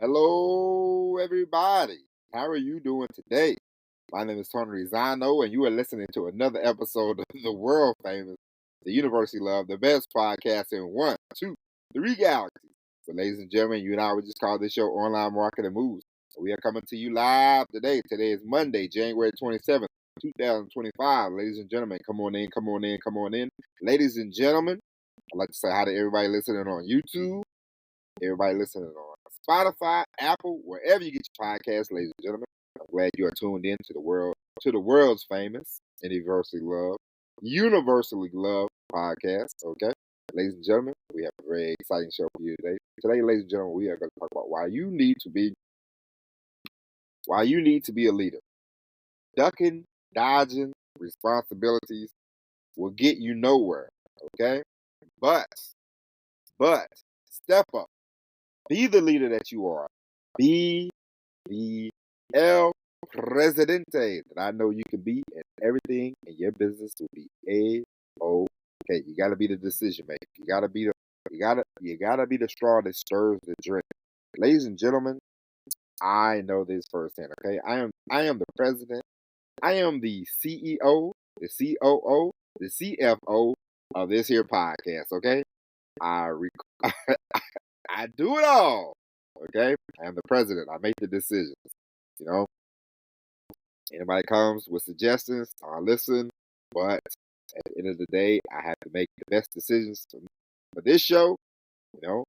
Hello, everybody. How are you doing today? My name is Tony Rizano, and you are listening to another episode of the world famous, the University Love, the best podcast in one, two, three galaxies. So, ladies and gentlemen, you and I would just call this show Online Marketing Moves. So we are coming to you live today. Today is Monday, January 27th, 2025. Ladies and gentlemen, come on in, come on in, come on in. Ladies and gentlemen, I'd like to say hi to everybody listening on YouTube. Everybody listening on Spotify, Apple, wherever you get your podcasts, ladies and gentlemen. I'm glad you are tuned in to the world's famous and universally loved podcast. Okay, ladies and gentlemen, we have a very exciting show for you today. Today, ladies and gentlemen, we are going to talk about why you need to be a leader. Ducking, dodging responsibilities will get you nowhere. Okay, but but step up. Be the leader that you are. Be the El Presidente that I know you can be, and everything in your business will be A-OK. You gotta be the decision maker. You gotta be the straw that stirs the drink. Ladies and gentlemen, I know this firsthand, okay? I am the president. I am the CEO, the COO, the CFO of this here podcast, okay? I rec- I do it all. Okay? I am the president. I make the decisions. You know, anybody comes with suggestions, I listen. But at the end of the day, I have to make the best decisions for this show. You know,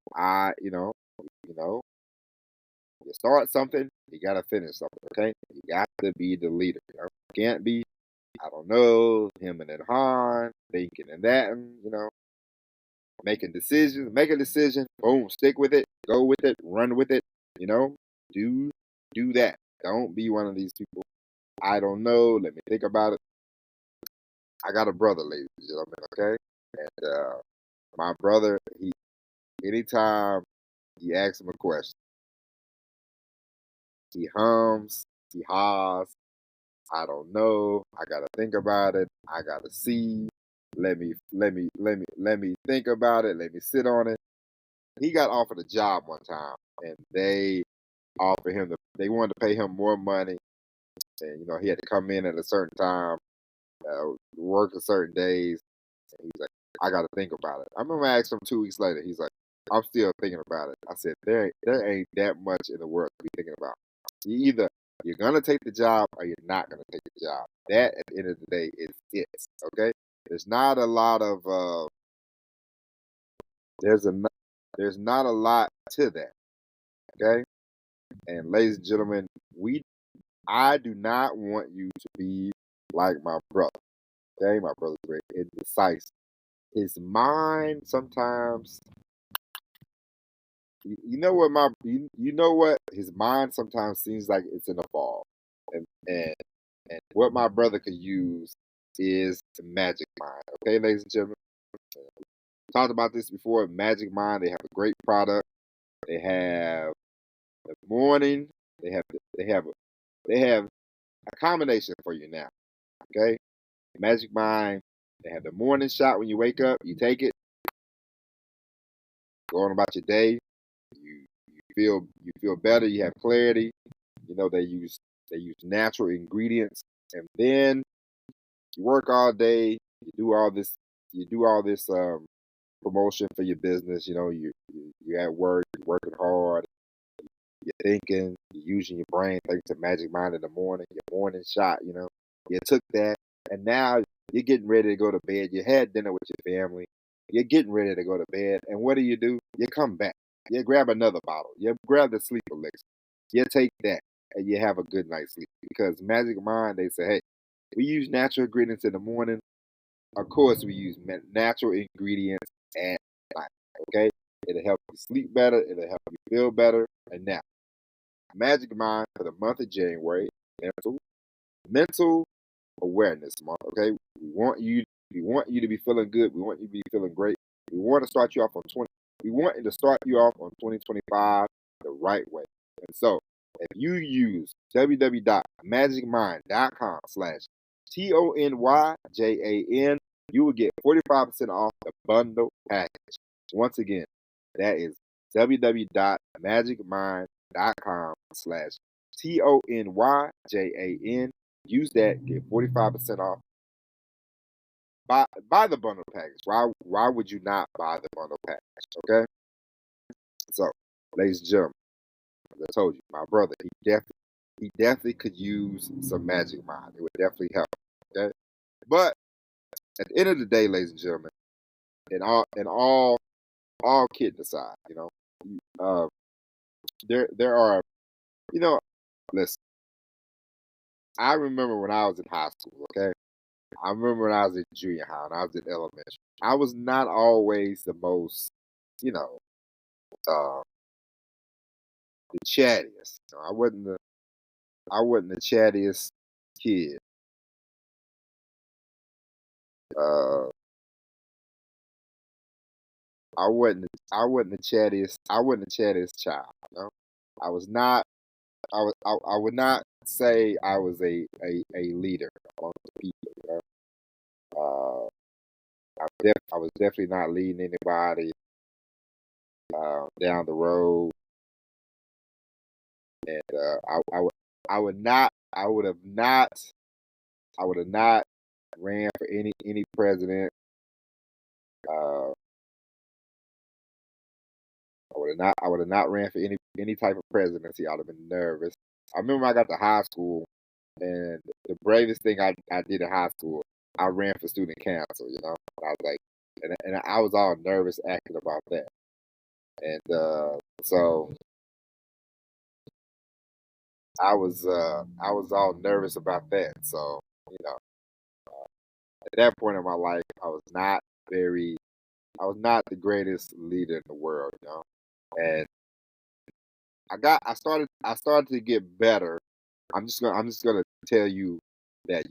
you start something, you gotta finish something. Okay? You got to be the leader. You can't be, I don't know, him and then Han thinking and that, and making decisions. Make a decision. Boom, stick with it. Go with it. Run with it. You know, do do that. Don't be one of these people. I don't know. Let me think about it. I got a brother, ladies and gentlemen. Okay, and my brother, he anytime he asks him a question, he hums, he haws. I don't know. I gotta think about it. I gotta see. Let me think about it. Let me sit on it. He got offered a job one time, and they wanted to pay him more money, and he had to come in at a certain time, work a certain days. And he's like, I got to think about it. I remember I asked him 2 weeks later. He's like, I'm still thinking about it. I said, there ain't that much in the world to be thinking about. Either you're gonna take the job or you're not gonna take the job. That at the end of the day is it. Okay. There's not a lot of there's a there's not a lot to that. Okay. And ladies and gentlemen, we I do not want you to be like my brother. Okay, my brother's very indecisive. His mind sometimes, you know what? His mind sometimes seems like it's in a ball, and what my brother could use is the magic mind. Okay, ladies and gentlemen, talked about this before. Magic Mind. They have a great product. They have the morning. They have a combination for you now. Okay, Magic Mind. They have the morning shot when you wake up. You take it, go on about your day. You feel better. You have clarity. They use natural ingredients, and then you work all day. You do all this. You do all this promotion for your business. You're at work. You're working hard. You're thinking. You're using your brain. Thanks to Magic Mind in the morning. Your morning shot. You took that, and now you're getting ready to go to bed. You had dinner with your family. You're getting ready to go to bed, and what do? You come back. You grab another bottle. You grab the sleep elixir. You take that, and you have a good night's sleep. Because Magic Mind, they say, hey, we use natural ingredients in the morning. Of course, we use natural ingredients at night. Okay, it'll help you sleep better. It'll help you feel better. And now, Magic Mind for the month of January, mental awareness month. Okay, we want you to be feeling good. We want you to be feeling great. We want to start you off on 20. We want to start you off on 2025 the right way. And so, if you use www.magicmind.com/TONYJAN, you will get 45% off the bundle package. Once again, that is www.magicmind.com/TONYJAN. tonyjan.com/TONYJAN. Use that, get 45% off. Buy the bundle package. Why would you not buy the bundle package? Okay? So, ladies and gentlemen, as I told you, my brother, he definitely could use some magic mind. It would definitely help. Okay? But at the end of the day, ladies and gentlemen, and all kidding aside, uh, there are, you know, listen. I remember when I was in high school. Okay, I remember when I was in junior high and I was in elementary. I was not always the most, you know, uh, the chattiest. I wasn't the chattiest kid. Uh, I wasn't the chattiest child. I was not. I would not say I was a leader among the people. I was definitely not leading anybody down the road, and I would have not ran for any president. Uh, I would have not ran for any type of presidency. I'd have been nervous. I remember I got to high school, and the bravest thing I did in high school, I ran for student council. I was like, and I was all nervous acting about that, and so I was all nervous about that. So you know, at that point in my life, very, I was not the greatest leader in the world. And I started to get better. I'm just gonna tell you that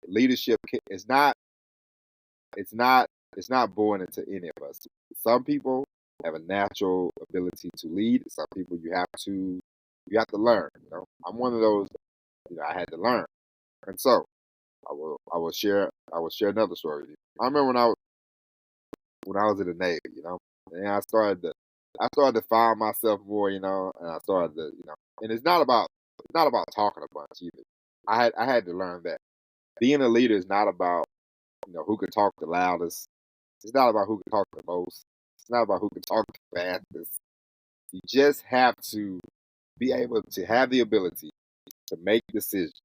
leadership it's not it's not born into any of us. Some people have a natural ability to lead. Some people you have to learn. I'm one of those. I had to learn, and so I will share another story with you. I remember when I was in the Navy. And I started to find myself more. And I started to and it's not about talking a bunch either. I had to learn that being a leader is not about who can talk the loudest. It's not about who can talk the most. It's not about who can talk the fastest. You just have to be able to have the ability to make decisions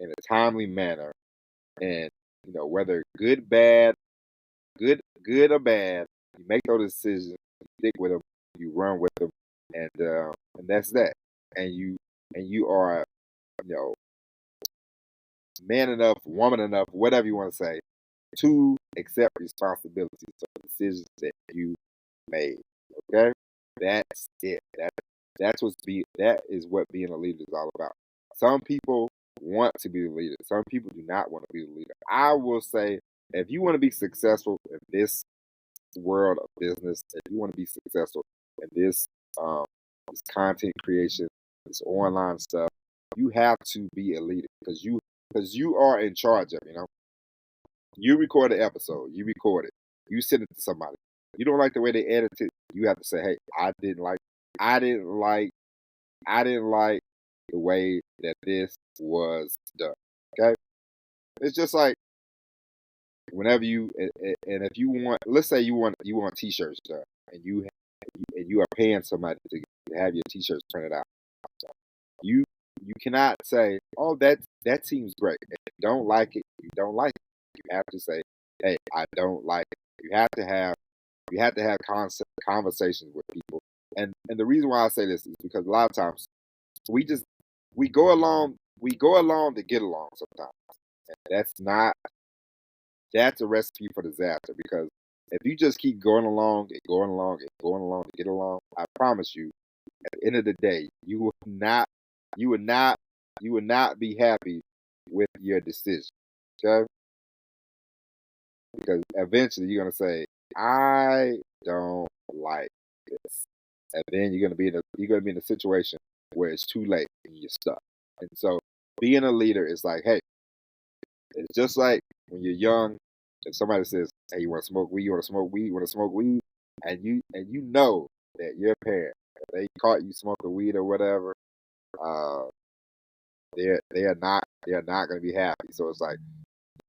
in a timely manner, and whether good or bad, you make those decisions, you stick with them, you run with them, and that's that. And you are you know man enough, woman enough, whatever you want to say, to accept responsibilities for the decisions that you made. Okay, that's it. That is what being a leader is all about. Some people want to be the leader. Some people do not want to be the leader. I will say, if you want to be successful in this world of business, if you want to be successful in this content creation, this online stuff, you have to be a leader because you are in charge of. You record an episode, you record it, you send it to somebody. You don't like the way they edit it, you have to say, "Hey, I didn't like, I didn't like the way that this was done." Okay, it's just like whenever and if you want, let's say you want t-shirts done, and you are paying somebody to have your t-shirts printed out. You you cannot say, "Oh, that seems great." If you don't like it, you don't like it. You have to say, "Hey, I don't like it." You have to have conversations with people, and the reason why I say this is because a lot of times we just we go along to get along sometimes. And that's a recipe for disaster, because if you just keep going along and going along and going along to get along, I promise you, at the end of the day, you would not, you would not be happy with your decision. Okay, because eventually you're gonna say, "I don't like this," and then you're gonna be in a situation where it's too late and you're stuck. And so, being a leader is like, hey, it's just like when you're young. If somebody says, "Hey, you want to smoke weed? You want to smoke weed? You want to smoke weed?" and you know that your parent If they caught you smoking weed or whatever, uh, they're not gonna be happy. So it's like,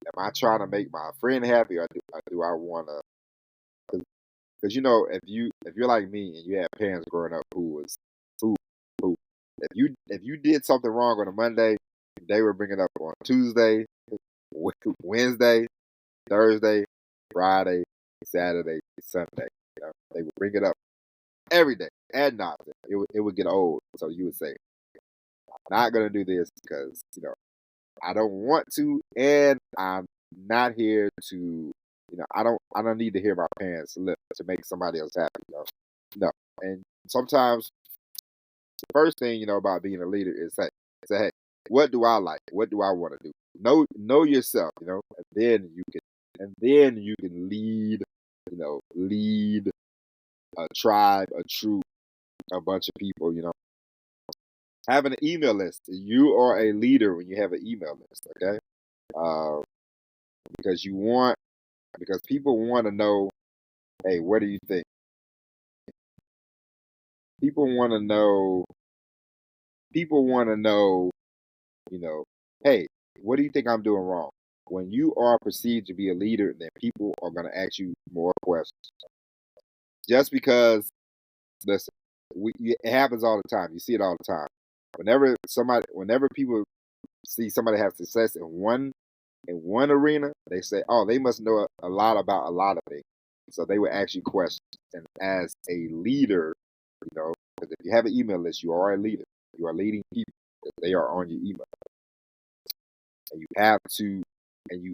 am I trying to make my friend happy, or do I want to? Because if you're like me and you had parents growing up who who if you did something wrong on a Monday, they would bring it up on Tuesday, Wednesday, Thursday, Friday, Saturday, Sunday. They would bring it up every day ad nauseam. It would get old. So you would say, I'm not gonna do this because I don't want to, and I'm not here to. I don't need to hear my parents lip to make somebody else happy. No. And sometimes the first thing about being a leader is say, hey, what do I like? What do I want to do? Know yourself, and then you can lead, lead a tribe, a troop, a bunch of people. Having an email list. You are a leader when you have an email list. Okay, uh, because because people want to know, hey, what do you think? People want to know. People want to know, you know, hey, what do you think I'm doing wrong? When you are perceived to be a leader, then people are going to ask you more questions. Just because, listen, it happens all the time. You see it all the time. Whenever people see somebody have success in one arena, they say, "Oh, they must know a lot about a lot of things." So they will ask you questions. And as a leader, because if you have an email list, you are a leader. You are leading people. They are on your email, and you have to. You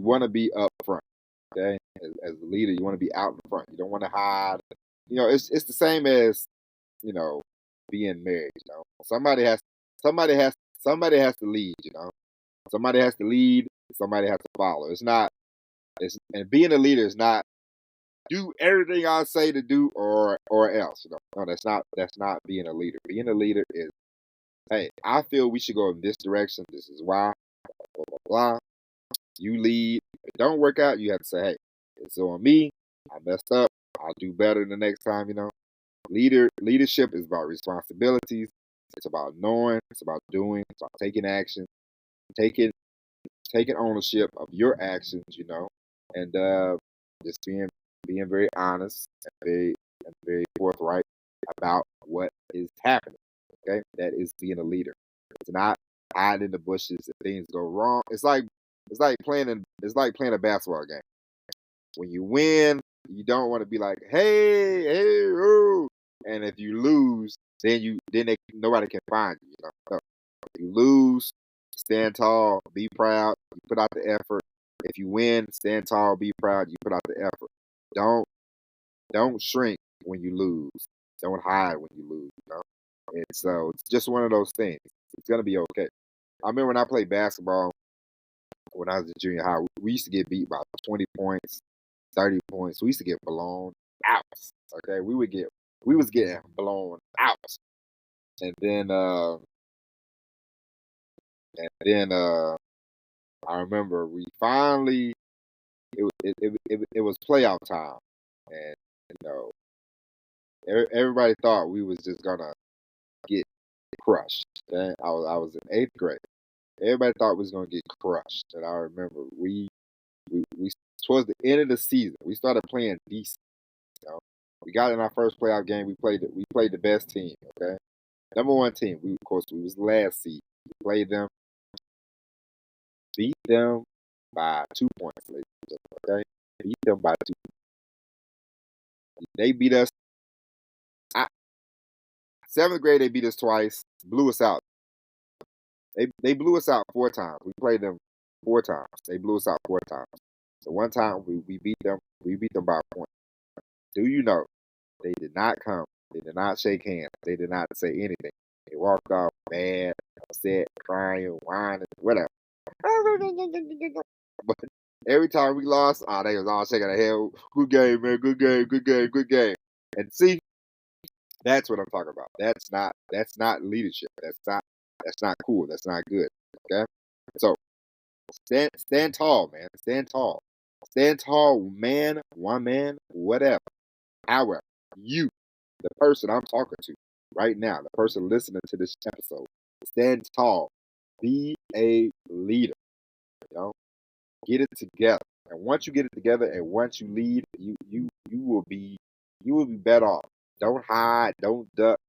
want to be up front. Okay, as a leader, you want to be out in front. You don't want to hide. It's the same as you know being married. Somebody has to lead. Somebody has to lead. Somebody has to follow. And being a leader is not do everything I say to do or else. No, that's not being a leader. Being a leader is, hey, I feel we should go in this direction. This is why. Blah blah blah. You lead. If it don't work out, you have to say, hey, it's on me. I messed up. I'll do better the next time. Leadership is about responsibilities. It's about knowing. It's about doing. It's about taking action. Taking taking ownership of your actions. And just being very honest and very forthright about what is happening. Okay, that is being a leader. It's not hiding in the bushes if things go wrong. It's like playing a basketball game. When you win, you don't want to be like, hey, hey, ooh. And if you lose, nobody can find you. So you lose, stand tall, be proud, you put out the effort. If you win, stand tall, be proud, you put out the effort. Don't don't shrink when you lose. Don't hide when you lose. And so it's just one of those things. It's gonna be okay. I remember when I played basketball when I was in junior high, we used to get beat by 20 points, 30 points. We used to get blown out. Okay, we was getting blown out. And then I remember we finally it was playoff time, and you know everybody thought we was just gonna get crushed. Okay? I was in eighth grade. Everybody thought we was gonna get crushed, and I remember we towards the end of the season we started playing decent. You know? We got in our first playoff game. We played the best team. Okay, number one team. We was the last seed. We played them, beat them by 2 points. Ladies and gentlemen, okay, beat them by two. They beat us. I, Seventh grade, they beat us twice. Blew us out. They blew us out 4 times. We played them 4 times. They blew us out 4 times. So one time we beat them. We beat them by a point. Do you know they did not come? They did not shake hands. They did not say anything. They walked off mad, upset, crying, whining, whatever. But every time we lost, they was all shaking their head. Good game, man. Good game. Good game. Good game. And see, that's what I'm talking about. That's not leadership. That's not cool. That's not good. Okay. So stand tall, man. Stand tall. Stand tall, man, woman, whatever. However, you, the person I'm talking to right now, the person listening to this episode, stand tall. Be a leader. You know, get it together. And once you get it together, and once you lead, you will be better off. Don't hide. Don't duck.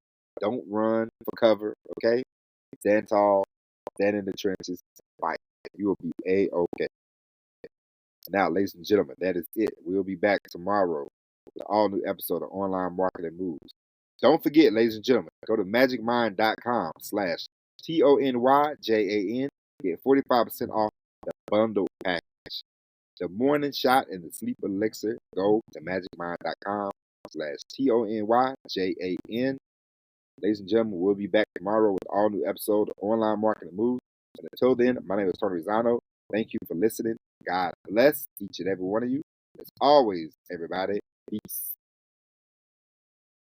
Don't run for cover. Okay, stand tall. Stand in the trenches. Fight. You will be a okay. Now, ladies and gentlemen, that is it. We'll be back tomorrow with an all new episode of Online Marketing Moves. Don't forget, ladies and gentlemen, go to magicmind.com/TONYJAN. Get 45% off the bundle package. The morning shot and the sleep elixir. Go to magicmind.com/TONYJAN. Ladies and gentlemen, we'll be back tomorrow with an all new episode of Online Marketing Moves. And until then, my name is Tony Rizzano. Thank you for listening. God bless each and every one of you. As always, everybody, peace.